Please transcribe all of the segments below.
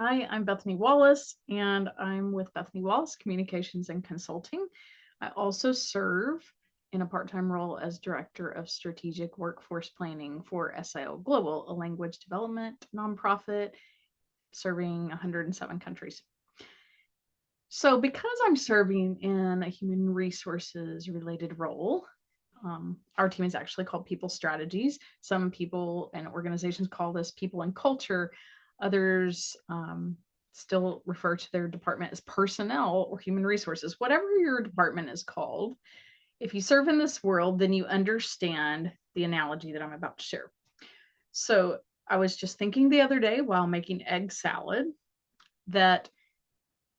Hi, I'm Bethany Wallace, and I'm with Bethany Wallace Communications and Consulting. I also serve in a part-time role as Director of Strategic Workforce Planning for SIL Global, a language development nonprofit serving 107 countries. So because I'm serving in a human resources related role, our team is actually called People Strategies. Some people and organizations call this People and Culture. Others still refer to their department as personnel or human resources. Whatever your department is called, if you serve in this world, then you understand the analogy that I'm about to share. So I was just thinking the other day while making egg salad that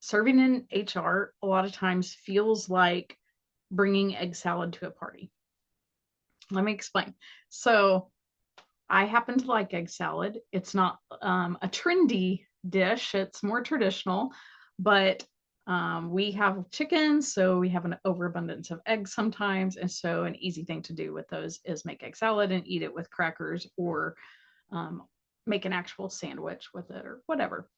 serving in HR a lot of times feels like bringing egg salad to a party. Let me explain. So I happen to like egg salad. It's not a trendy dish, it's more traditional, but we have chickens, so we have an overabundance of eggs sometimes. And so, an easy thing to do with those is make egg salad and eat it with crackers or make an actual sandwich with it or whatever.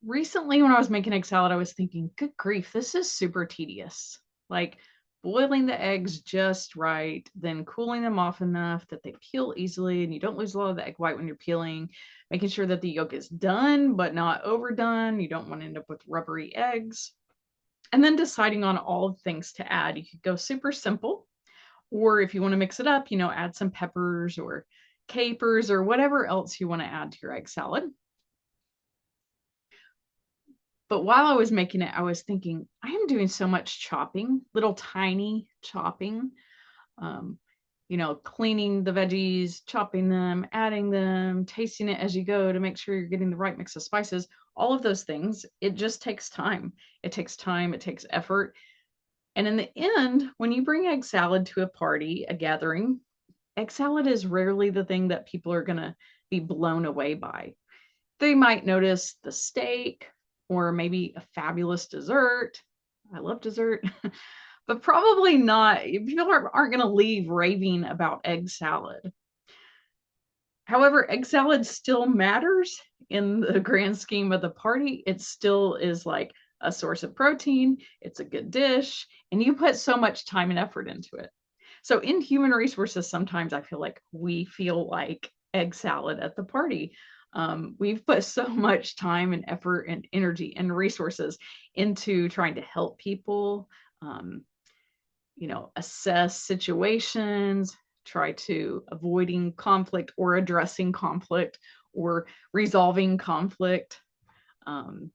Recently, when I was making egg salad, I was thinking, good grief, this is super tedious. Like, boiling the eggs just right, then cooling them off enough that they peel easily and you don't lose a lot of the egg white when you're peeling, making sure that the yolk is done but not overdone. You don't want to end up with rubbery eggs. And then deciding on all the things to add. You could go super simple, or if you want to mix it up, add some peppers or capers or whatever else you want to add to your egg salad. But while I was making it, I was thinking, I am doing so much chopping, little tiny chopping, um, cleaning the veggies, chopping them, adding them, tasting it as you go to make sure you're getting the right mix of spices, all of those things. It just takes time. It takes time, it takes effort. And in the end, when you bring egg salad to a party, a gathering, egg salad is rarely the thing that people are going to be blown away by. They might notice the steak or maybe a fabulous dessert. I love dessert, but probably not. People aren't going to leave raving about egg salad. However, egg salad still matters in the grand scheme of the party. It still is like a source of protein. It's a good dish, and you put so much time and effort into it. So in human resources, sometimes I feel like we feel like egg salad at the party. We've put so much time and effort and energy and resources into trying to help people, um, assess situations, try to avoiding conflict or addressing conflict or resolving conflict, um,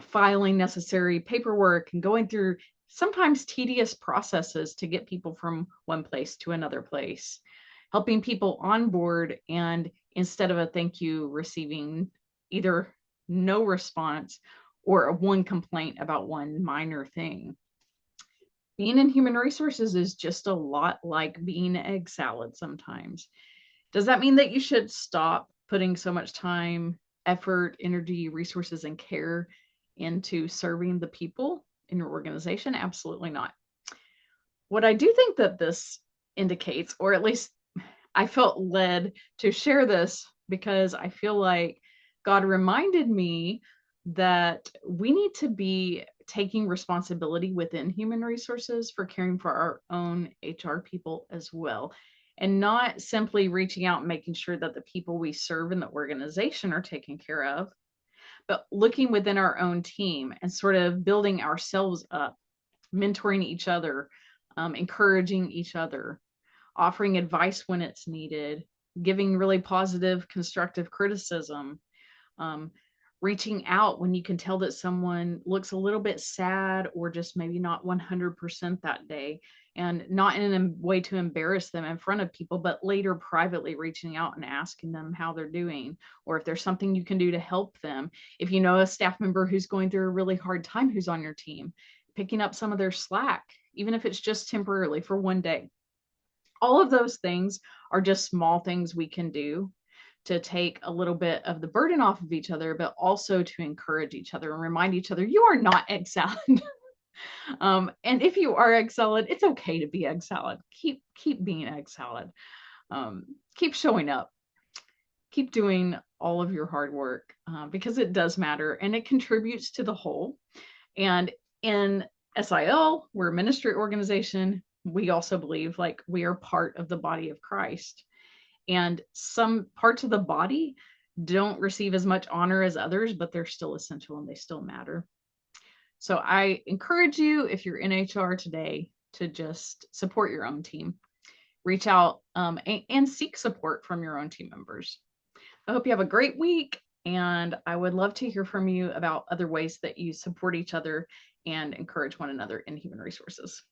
filing necessary paperwork and going through sometimes tedious processes to get people from one place to another place, helping people on board, and instead of a thank you, receiving either no response or one complaint about one minor thing. Being in human resources is just a lot like being egg salad sometimes. Does that mean that you should stop putting so much time, effort, energy, resources, and care into serving the people in your organization? Absolutely not. What I do think that this indicates, or at least I felt led to share this because I feel like God reminded me that we need to be taking responsibility within human resources for caring for our own HR people as well. And not simply reaching out and making sure that the people we serve in the organization are taken care of, but looking within our own team and sort of building ourselves up, mentoring each other, encouraging each other, offering advice when it's needed, giving really positive, constructive criticism, um, reaching out when you can tell that someone looks a little bit sad or just maybe not 100% that day, and not in a way to embarrass them in front of people, but later privately reaching out and asking them how they're doing, or if there's something you can do to help them. If you know a staff member who's going through a really hard time who's on your team, picking up some of their slack, even if it's just temporarily for one day. All of those things are just small things we can do to take a little bit of the burden off of each other, but also to encourage each other and remind each other you are not egg salad. And if you are egg salad, it's okay to be egg salad. Keep being egg salad. Keep showing up. keep doing all of your hard work because it does matter and it contributes to the whole. And in SIL, we're a ministry organization. We also believe like we are part of the body of Christ. And some parts of the body don't receive as much honor as others, but they're still essential and they still matter. So I encourage you, if you're in HR today, to just support your own team, reach out and seek support from your own team members. I hope you have a great week, and I would love to hear from you about other ways that you support each other and encourage one another in human resources.